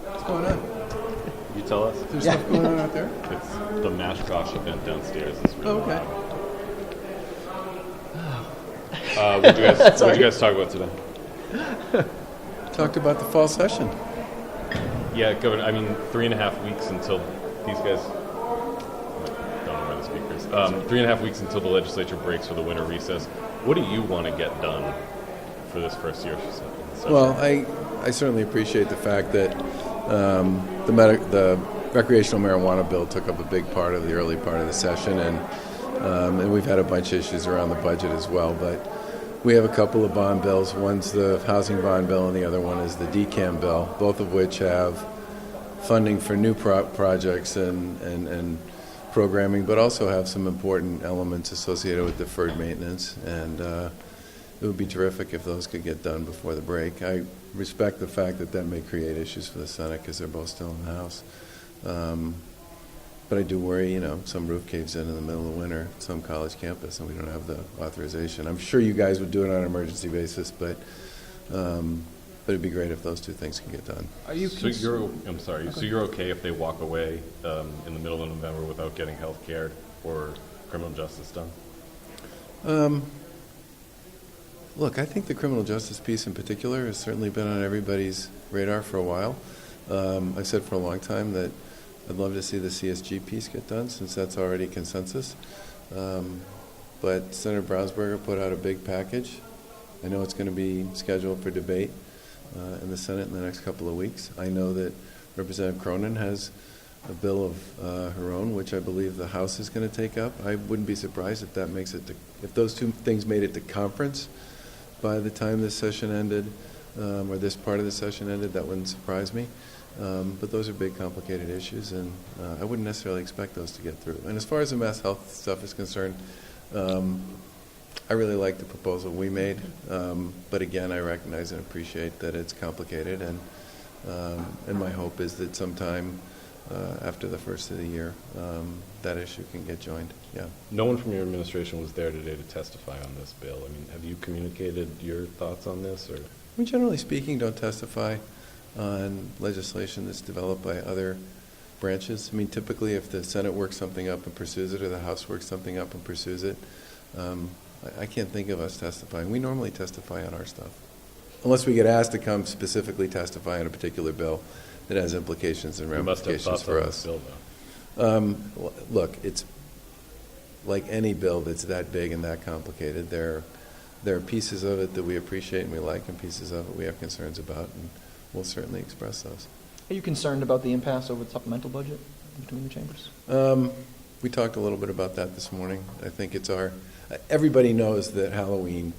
What's going on? You tell us. There's stuff going on out there? It's the Mashkosh event downstairs. It's really Okay. What did you guys talk about today? Talked about the fall session. Yeah, Governor, I mean, 3.5 weeks until these guys... Don't know where the speaker is. 3.5 weeks until the legislature breaks for the winter recess. What do you want to get done for this first year session? Well, I certainly appreciate the fact that the recreational marijuana bill took up a big part of the early part of the session, and we've had a bunch of issues around the budget as well. But we have a couple of bond bills. One's the housing bond bill, and the other one is the DCAM bill, both of which have funding for new projects and programming, but also have some important elements associated with deferred maintenance. And it would be terrific if those could get done before the break. I respect the fact that that may create issues for the Senate because they're both still in the House. But I do worry, some roof caves in the middle of winter, some college campus, and we don't have the authorization. I'm sure you guys would do it on an emergency basis, but it'd be great if those two things can get done. So you're okay if they walk away in the middle of November without getting health care or criminal justice done? Look, I think the criminal justice piece in particular has certainly been on everybody's radar for a while. I've said for a long time that I'd love to see the CSG piece get done since that's already consensus. But Senator Brownsberger put out a big package. I know it's going to be scheduled for debate in the Senate in the next couple of weeks. I know that Representative Cronin has a bill of her own, which I believe the House is going to take up. I wouldn't be surprised if that makes it if those two things made it to conference by the time this session ended, or this part of the session ended. That wouldn't surprise me. But those are big, complicated issues, and I wouldn't necessarily expect those to get through. And as far as the mass health stuff is concerned, I really like the proposal we made. But again, I recognize and appreciate that it's complicated, and my hope is that sometime after the first of the year, that issue can get joined. Yeah. No one from your administration was there today to testify on this bill. I mean, have you communicated your thoughts on this, or? We generally speaking don't testify on legislation that's developed by other branches. I mean, typically if the Senate works something up and pursues it, or the House works something up and pursues it, I can't think of us testifying. We normally testify on our stuff, unless we get asked to come specifically testify on a particular bill that has implications and ramifications for us. Bill, though. Look, it's like any bill that's that big and that complicated. There are pieces of it that we appreciate and we like, and pieces of it we have concerns about, and we'll certainly express those. Are you concerned about the impasse over the supplemental budget between the chambers? We talked a little bit about that this morning. I think it's everybody knows that Halloween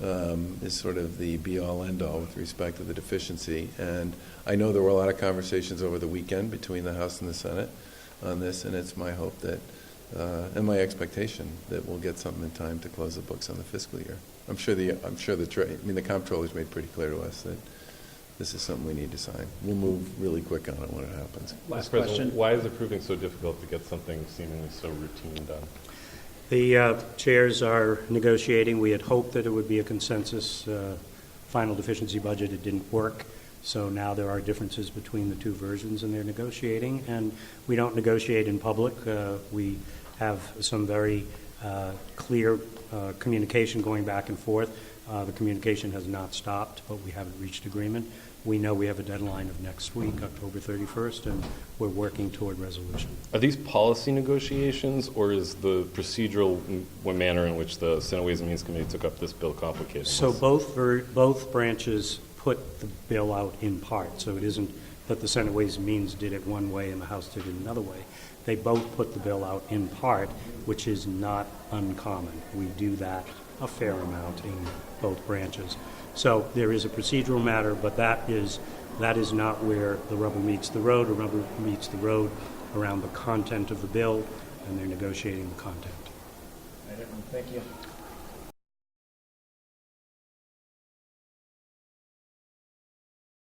is sort of the be-all, end-all with respect to the deficiency. And I know there were a lot of conversations over the weekend between the House and the Senate on this, and it's my hope that, and my expectation that we'll get something in time to close the books on the fiscal year. I'm sure the comptroller's made pretty clear to us that this is something we need to sign. We'll move really quick on it when it happens. Last question. Why is it proving so difficult to get something seemingly so routine done? The chairs are negotiating. We had hoped that it would be a consensus final deficiency budget. It didn't work. So now there are differences between the two versions, and they're negotiating. And we don't negotiate in public. We have some very clear communication going back and forth. The communication has not stopped, but we haven't reached agreement. We know we have a deadline of next week, October 31st, and we're working toward resolution. Are these policy negotiations, or is the procedural manner in which the Senate Ways and Means Committee took up this bill complicated? So both branches put the bill out in part. So it isn't that the Senate Ways and Means did it one way and the House did it another way. They both put the bill out in part, which is not uncommon. We do that a fair amount in both branches. So there is a procedural matter, but that is not where the rubber meets the road. The rubber meets the road around the content of the bill, and they're negotiating the content. Thank you.